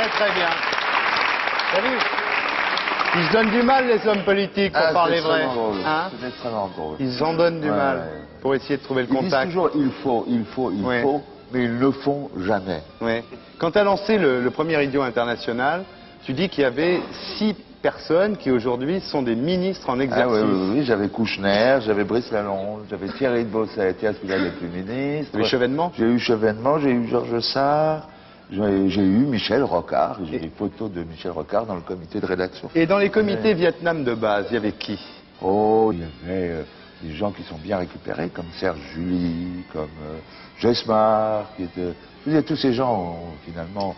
Très très bien. T'as vu? Ils se donnent du mal, les hommes politiques, pour parler vrai. Hein? C'est extrêmement drôle. Ils en donnent du mal pour essayer de trouver le Ils disent contact. toujours il faut, mais ils ne le font jamais. Oui. Quand tu as lancé le premier Idiot International, tu dis qu'il y avait 6 personnes qui aujourd'hui sont des ministres en exercice. Ah oui, j'avais Kouchner, j'avais Brice Lalonde, j'avais Thierry de Bosset, est-ce qu'il n'allait plus ministre. Les Chevènement. J'ai eu Chevènement, j'ai eu Georges Sarr, j'ai eu Michel Rocard, j'ai des photos de Michel Rocard dans le comité de rédaction. Et dans les comités Vietnam de base, il y avait qui? Oh, il y avait des gens qui sont bien récupérés, comme Serge Julie, comme Jesmar, qui était... Je veux dire, tous ces gens, finalement,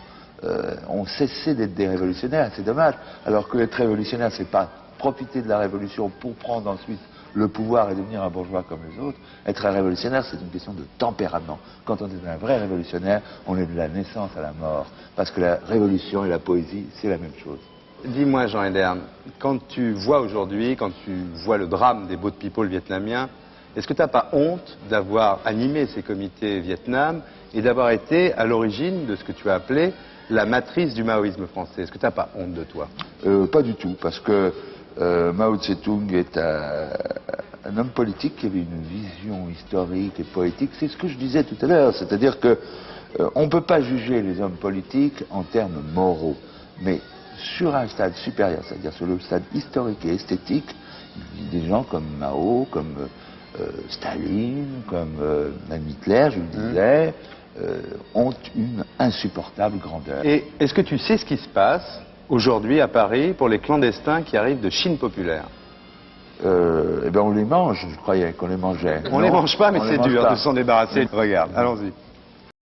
ont cessé d'être des révolutionnaires, c'est dommage. Alors que être révolutionnaire, c'est pas profiter de la révolution pour prendre ensuite le pouvoir et devenir un bourgeois comme les autres. Être un révolutionnaire, c'est une question de tempérament. Quand on est un vrai révolutionnaire, on est de la naissance à la mort. Parce que la révolution et la poésie, c'est la même chose. Dis-moi, Jean Hederne, quand tu vois aujourd'hui, quand tu vois le drame des boat people vietnamiens, est-ce que tu n'as pas honte d'avoir animé ces comités Vietnam et d'avoir été à l'origine de ce que tu as appelé la matrice du maoïsme français? Est-ce que tu n'as pas honte de toi? Pas du tout, parce que Mao Tse-tung est un homme politique qui avait une vision historique et poétique. C'est ce que je disais tout à l'heure, c'est-à-dire que on ne peut pas juger les hommes politiques en termes moraux, mais sur un stade supérieur, c'est-à-dire sur le stade historique et esthétique, des gens comme Mao, comme Staline, comme même Hitler, je le disais, ont une insupportable grandeur. Et est-ce que tu sais ce qui se passe aujourd'hui à Paris pour les clandestins qui arrivent de Chine populaire? Eh bien on les mange, je croyais qu'on les mangeait. On ne les mange pas, mais c'est dur de s'en débarrasser. Regarde, allons-y.